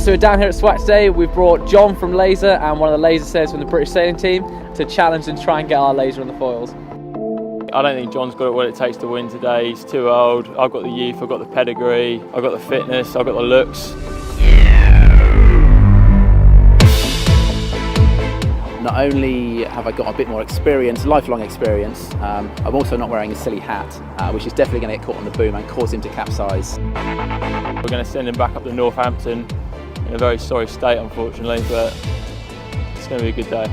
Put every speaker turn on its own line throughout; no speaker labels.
So we're down here at SWAC today. We've brought John from Laser and one of the laser sailors from the British sailing team to challenge and try and get our laser on the foils.
I don't think John's got what it takes to win today. He's too old. I've got the youth, I've got the pedigree, I've got the fitness, I've got the looks.
Not only have I got a bit more experience, lifelong experience, I'm also not wearing a silly hat, which is definitely going to get caught on the boom and cause him to capsize.
We're going to send him back up to Northampton in a very sorry state, unfortunately, but it's going to be a good day.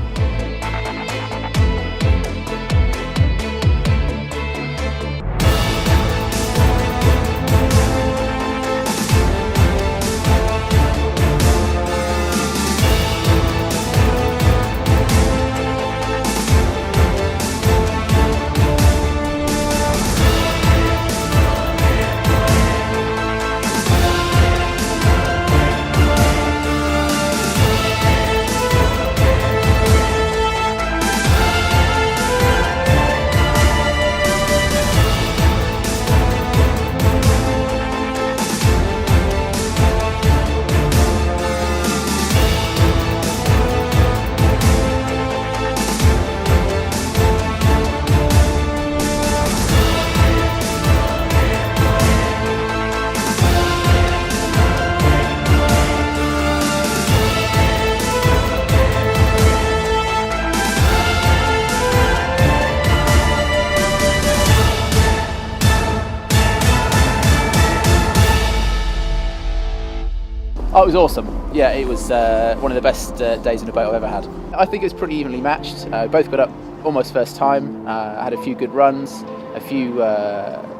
Oh, it was awesome. Yeah, it was one of the best days in a boat I've ever had. I think it was pretty evenly matched. Both got up almost first time. I had a few good runs, a few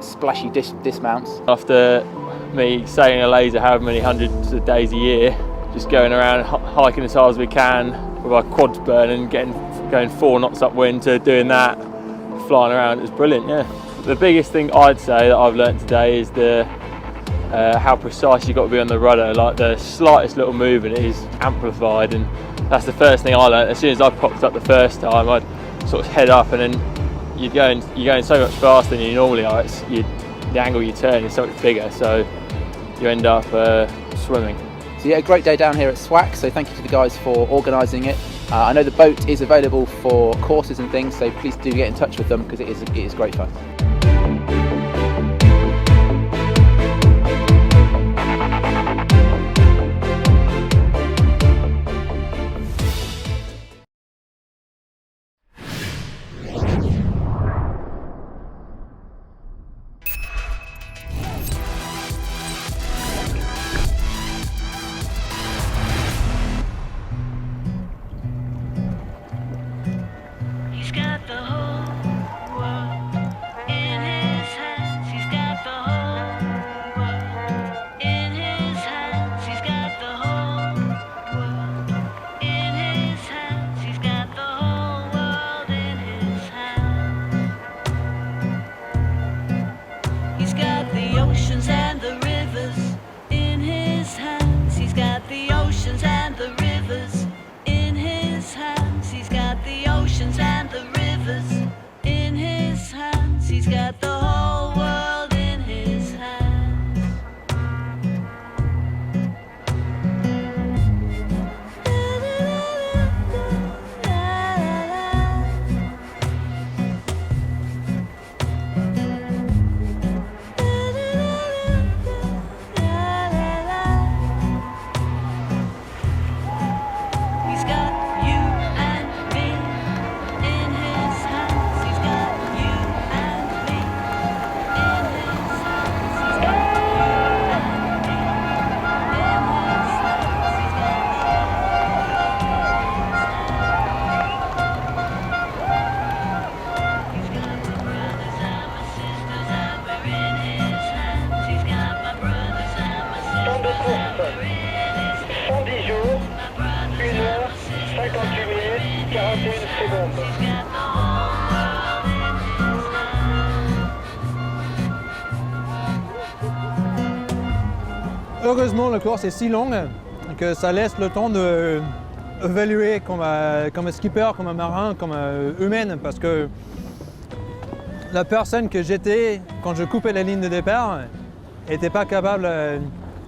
splashy dismounts.
After me sailing a laser however many hundreds of days a year, just going around hiking as hard as we can with our quads burning, going 4 knots upwind to doing that, flying around, it was brilliant, yeah. The biggest thing I'd say that I've learnt today is how precise you've got to be on the rudder. Like the slightest little movement is amplified, and that's the first thing I learnt. As soon as I popped up the first time, I'd sort of head up, and then you're going so much faster than you normally are. The angle you turn is so much bigger, so you end up swimming.
So yeah, a great day down here at SWAC, so thank you to the guys for organising it. I know the boat is available for courses and things, so please do get in touch with them because it is great fun.
He's got the whole world heureusement la course est si longue que ça laisse le temps d'évaluer comme un skipper, comme un marin, comme un humain, parce que la personne que j'étais quand je coupais la ligne de départ n'était pas capable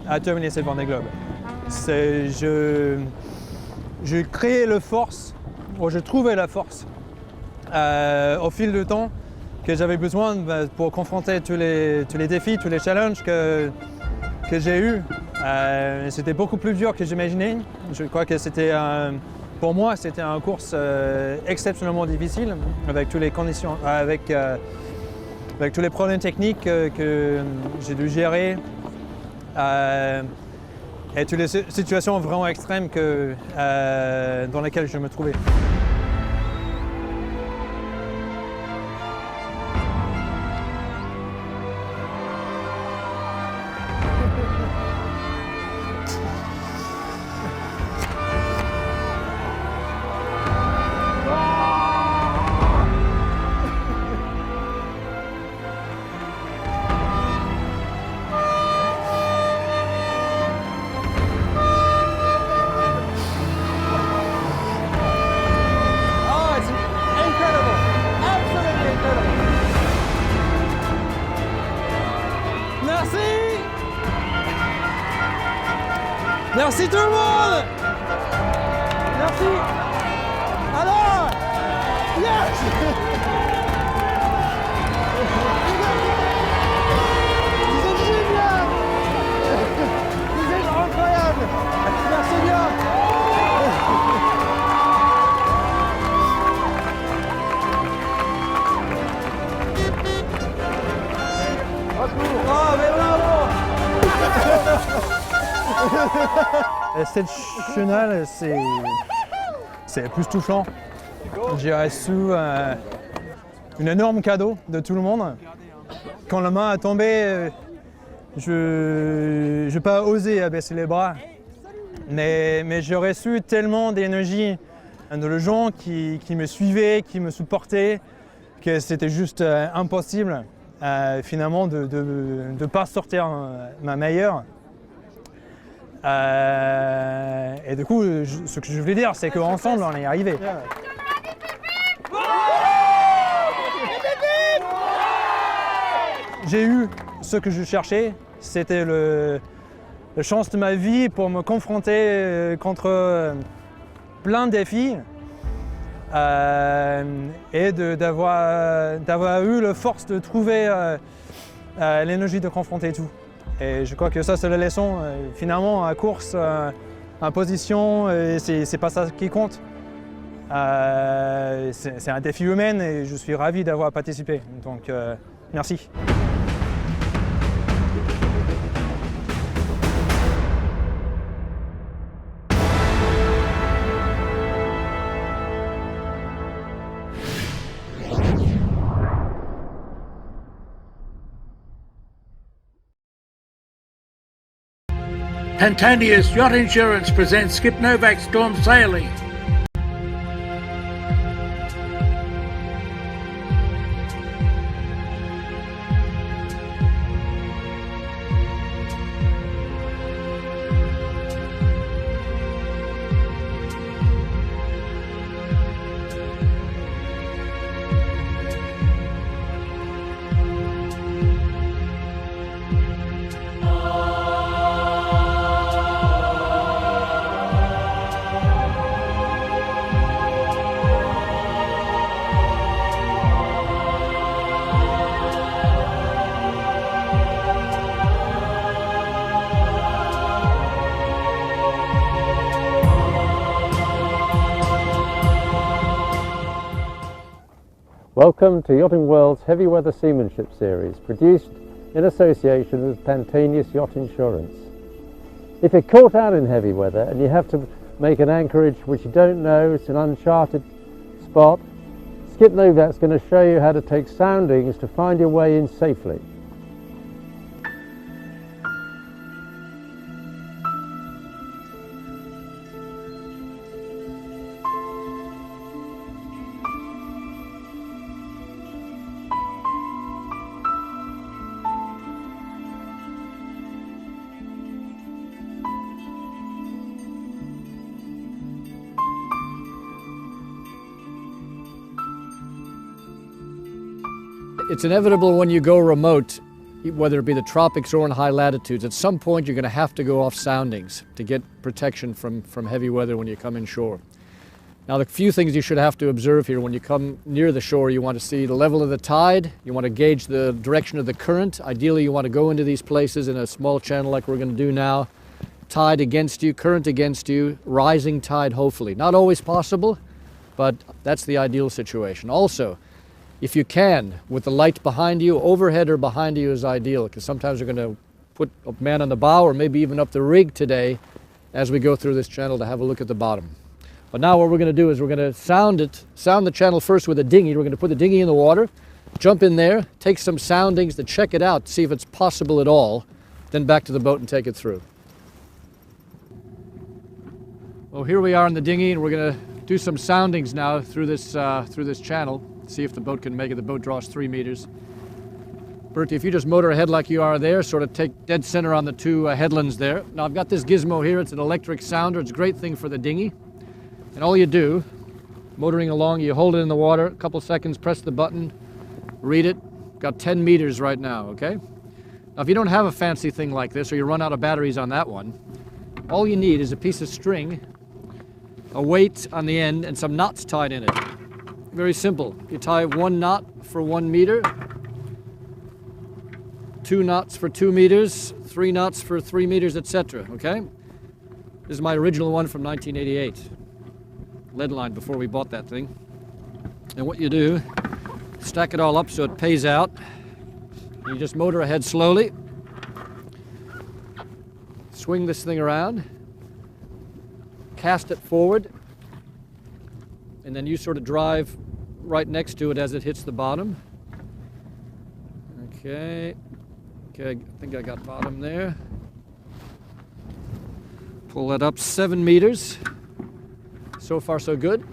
à terminer cette Vendee Globe. Je créais la force, ou je trouvais la force au fil du temps que j'avais besoin pour confronter tous les défis, tous les challenges que j'ai eus. C'était beaucoup plus dur que j'imaginais. Je crois que pour moi, c'était une course exceptionnellement difficile, avec toutes les conditions, avec tous les problèmes techniques que j'ai dû gérer, et toutes les situations vraiment extrêmes dans lesquelles je me trouvais. Merci tout le monde! Merci! Alors! Yes! Vous êtes génial! Vous êtes incroyable! Merci bien! Oh, mais bravo! Cette chenale, c'est époustouflant. J'ai reçu un énorme cadeau de tout le monde. Quand la main a tombé, je n'ai pas osé abaisser les bras. Mais j'ai reçu tellement d'énergie de gens qui me suivaient, qui me supportaient, que c'était juste impossible finalement de ne pas sortir ma meilleure. Et du coup, ce que je voulais dire, c'est qu'ensemble, on est arrivé. J'ai eu ce que je cherchais, c'était la chance de ma vie pour me confronter contre plein de défis et d'avoir eu la force de trouver l'énergie de confronter tout. Et je crois que ça, c'est la leçon. Finalement, à course, en position, c'est pas ça qui compte. C'est un défi humain et je suis ravi d'avoir participé. Donc, merci.
Pantaenius Yacht Insurance presents Skip Novak Storm Sailing.
Welcome to Yachting World's Heavy Weather Seamanship Series, produced in association with Pantaenius Yacht Insurance. If you're caught out in heavy weather and you have to make an anchorage which you don't know, it's an uncharted spot, Skip Novak's going to show you how to take soundings to find your way in safely.
It's inevitable when you go remote, whether it be the tropics or in high latitudes, at some point you're going to have to go off soundings to get protection from heavy weather when you come inshore. Now, the few things you should have to observe here when you come near the shore, you want to see the level of the tide, you want to gauge the direction of the current. Ideally, you want to go into these places in a small channel like we're going to do now. Tide against you, current against you, rising tide hopefully. Not always possible, but that's the ideal situation. Also, if you can, with the light behind you, overhead or behind you is ideal, because sometimes we're going to put a man on the bow or maybe even up the rig today as we go through this channel to have a look at the bottom. But now what we're going to do is we're going to sound the channel first with a dinghy. We're going to put the dinghy in the water, jump in there, take some soundings to check it out, see if it's possible at all, then back to the boat and take it through. Well, here we are in the dinghy, and we're going to do some soundings now through this channel, see if the boat can make it. The boat draws 3 meters. Bertie, if you just motor ahead like you are there, sort of take dead center on the two headlands there. Now I've got this gizmo here. It's an electric sounder. It's a great thing for the dinghy. And all you do, motoring along, you hold it in the water, a couple seconds, press the button, read it. Got 10 meters right now, okay? Now if you don't have a fancy thing like this, or you run out of batteries on that one, all you need is a piece of string, a weight on the end, and some knots tied in it. Very simple. You tie 1 knot for 1 meter, 2 knots for 2 meters, 3 knots for 3 meters, etc., okay? This is my original one from 1988. Lead line before we bought that thing. And what you do, stack it all up so it pays out. You just motor ahead slowly. Swing this thing around. Cast it forward. And then you sort of drive right next to it as it hits the bottom. Okay, I think I got bottom there. Pull that up 7 meters. So far, so good.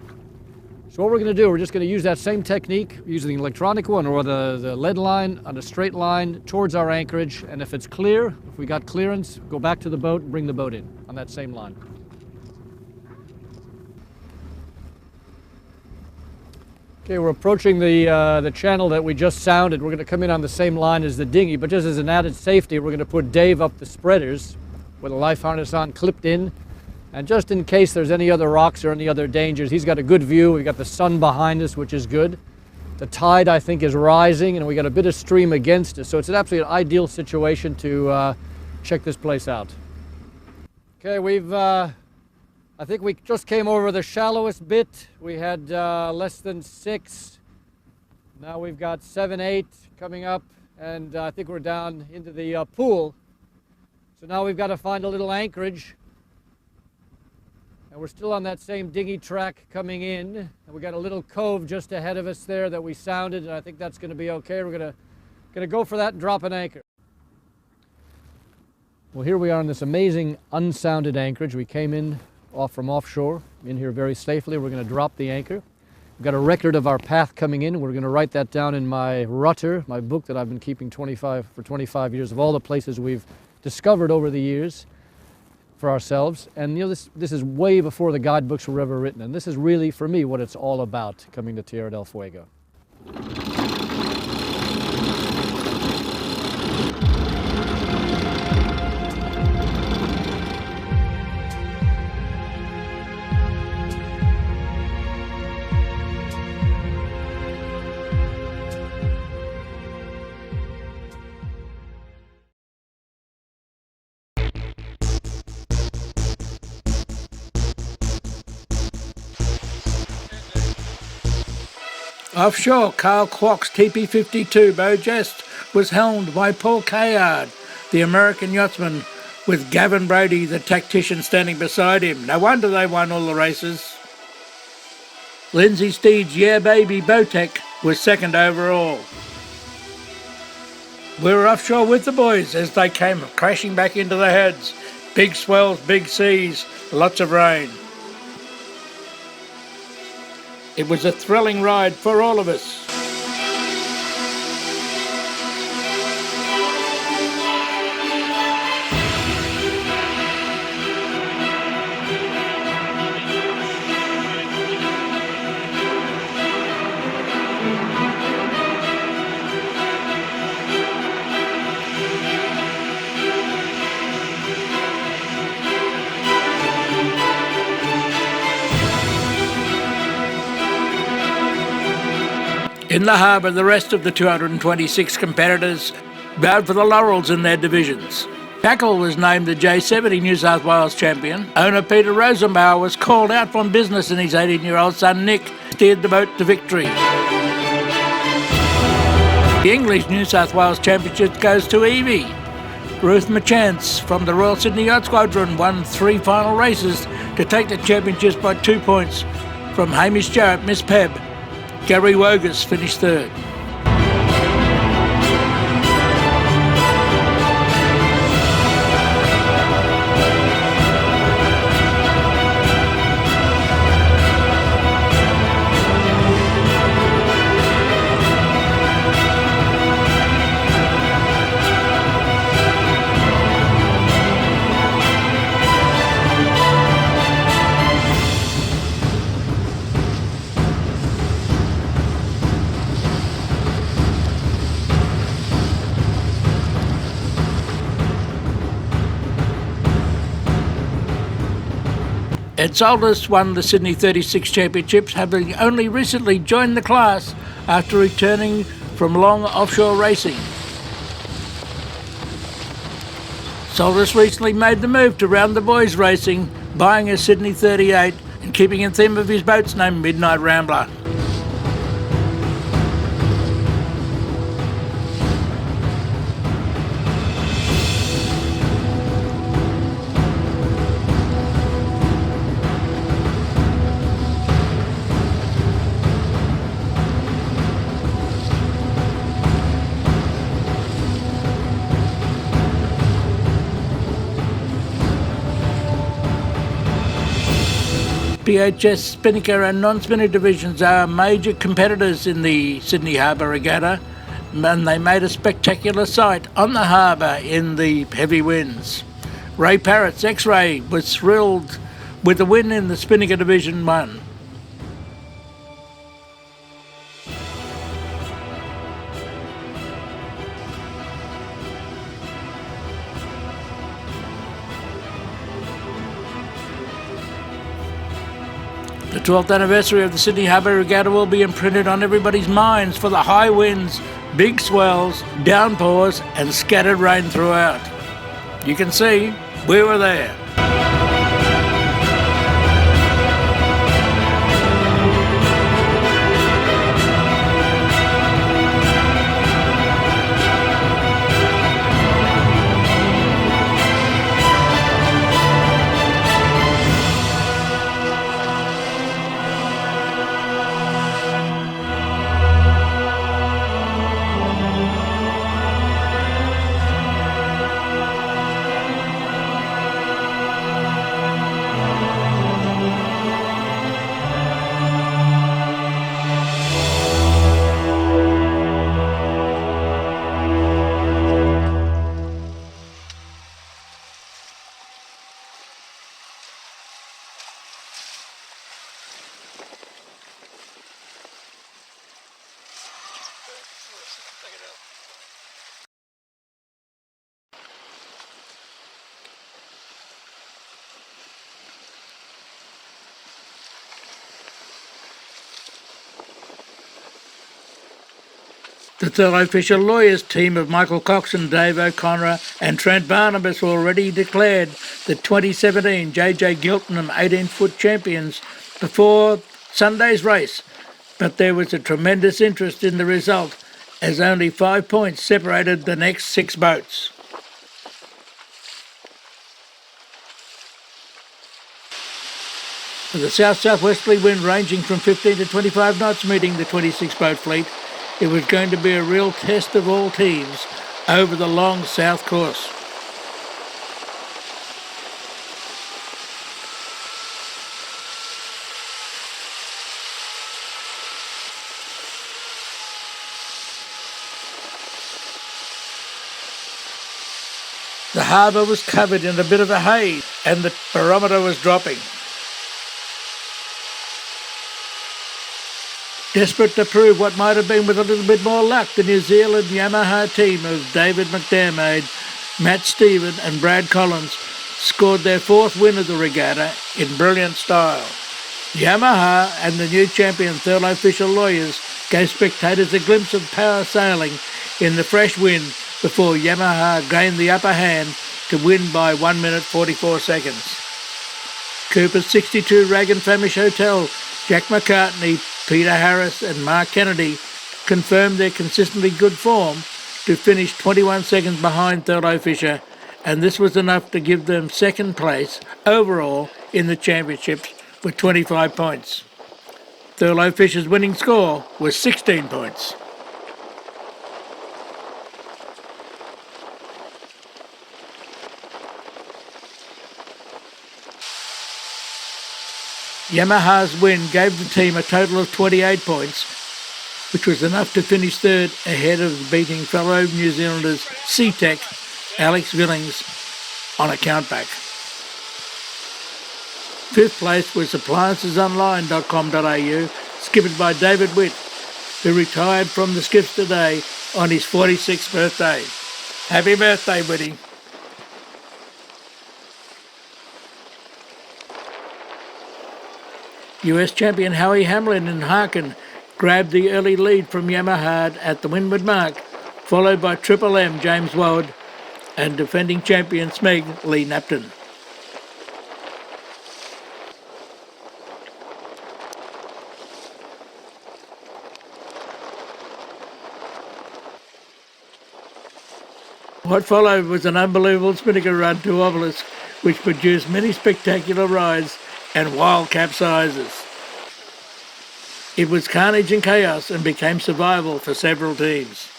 So what we're going to do, we're just going to use that same technique, using the electronic one or the lead line on a straight line towards our anchorage. And if it's clear, if we got clearance, go back to the boat and bring the boat in on that same line. Okay, we're approaching the channel that we just sounded. We're going to come in on the same line as the dinghy, but just as an added safety, we're going to put Dave up the spreaders with a life harness on, clipped in. And just in case there's any other rocks or any other dangers, he's got a good view. We've got the sun behind us, which is good. The tide, I think, is rising, and we got a bit of stream against us. So it's an absolutely ideal situation to check this place out. Okay, I think we just came over the shallowest bit. We had less than 6. Now we've got 7, 8 coming up, and I think we're down into the pool. So now we've got to find a little anchorage. And we're still on that same dinghy track coming in. And we got a little cove just ahead of us there that we sounded, and I think that's going to be okay. We're gonna go for that and drop an anchor. Well, here we are on this amazing unsounded anchorage. We came in from offshore, in here very safely. We're going to drop the anchor. We've got a record of our path coming in. We're going to write that down in my Rutter, my book that I've been keeping for 25 years, of all the places we've discovered over the years for ourselves. And you know, this is way before the guidebooks were ever written, and this is really, for me, what it's all about, coming to Tierra del Fuego.
Offshore, Carl Kwok's TP-52 Bojest was helmed by Paul Kayard, the American yachtsman, with Gavin Brody, the tactician, standing beside him. No wonder they won all the races. Lindsay Steed's Yeah Baby Botek was second overall. We were offshore with the boys as they came crashing back into the heads. Big swells, big seas, lots of rain. It was a thrilling ride for all of us. In the harbour, the rest of the 226 competitors vowed for the laurels in their divisions. Tackle was named the J70 New South Wales champion. Owner Peter Rosenbauer was called out from business and his 18-year-old son Nick steered the boat to victory. The English New South Wales Championship goes to Evie. Ruth Machance from the Royal Sydney Yacht Squadron won 3 final races to take the championships by 2 points from Hamish Jarrett, Miss Peb. Gary Wogas finished third. Ed Solders won the Sydney 36 Championships, having only recently joined the class after returning from long offshore racing. Solders recently made the move to round the boys racing, buying a Sydney 38 and keeping in theme of his boat's name, Midnight Rambler. PHS spinnaker and non-spinner divisions are major competitors in the Sydney Harbour Regatta, and they made a spectacular sight on the harbour in the heavy winds. Ray Parrott's X-Ray was thrilled with the win in the spinnaker division 1. The 12th anniversary of the Sydney Harbour Regatta will be imprinted on everybody's minds for the high winds, big swells, downpours and scattered rain throughout. You can see, we were there. The third official lawyers team of Michael Cox and Dave O'Connor and Trent Barnabas already declared the 2017 JJ Giltinan 18-foot champions before Sunday's race, but there was a tremendous interest in the result as only 5 points separated the next 6 boats. With the south-southwesterly wind ranging from 15 to 25 knots meeting the 26-boat fleet, it was going to be a real test of all teams over the long south course. The harbour was covered in a bit of a haze and the barometer was dropping. Desperate to prove what might have been with a little bit more luck, the New Zealand Yamaha team of David McDermott, Matt Stephen and Brad Collins scored their 4th win of the regatta in brilliant style. Yamaha and the new champion Thurlow Fisher Lawyers gave spectators a glimpse of power sailing in the fresh wind before Yamaha gained the upper hand to win by 1 minute 44 seconds. Cooper's 62 Rag and Famish Hotel, Jack McCartney, Peter Harris and Mark Kennedy confirmed their consistently good form to finish 21 seconds behind Thurlow Fisher, and this was enough to give them second place overall in the championships with 25 points. Thurlow Fisher's winning score was 16 points. Yamaha's win gave the team a total of 28 points, which was enough to finish third ahead of beating fellow New Zealanders C-Tech, Alex Billings, on a countback. Fifth place was appliancesonline.com.au, skippered by David Witt, who retired from the skips today on his 46th birthday. Happy birthday, Witty. US champion Howie Hamlin and Harkin grabbed the early lead from Yamaha at the windward mark, followed by Triple M James Ward and defending champion Smeg Lee Napton. What followed was an unbelievable spinnaker run to Obelisk, which produced many spectacular rides and wild capsizes. It was carnage and chaos and became survival for several teams.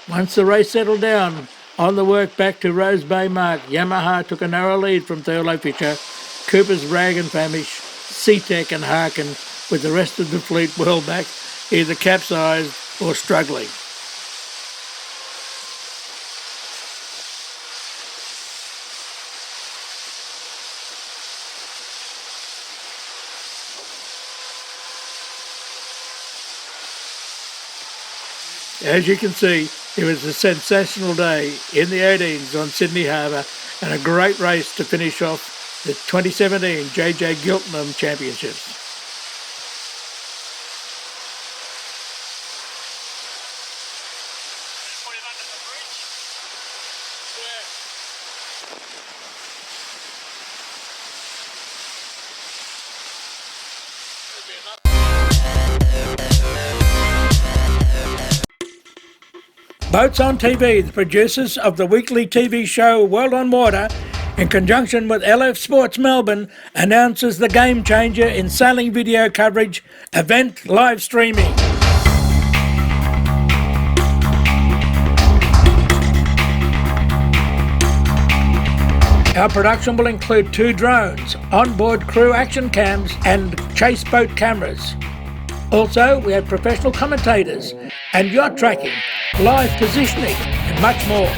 Once the race settled down, on the work back to Rose Bay Mark, Yamaha took a narrow lead from Thurlow Fisher, Cooper's Rag and Famish, C-Tech and Harkin, with the rest of the fleet well back, either capsized or struggling. As you can see, it was a sensational day in the 18s on Sydney Harbour and a great race to finish off the 2017 JJ Giltinan Championships. Boats on TV, the producers of the weekly TV show World on Water, in conjunction with LF Sports Melbourne, announces the game changer in sailing video coverage, event live streaming. Our production will include 2 drones, onboard crew action cams and chase boat cameras. Also, we have professional commentators and yacht tracking, live positioning and much more.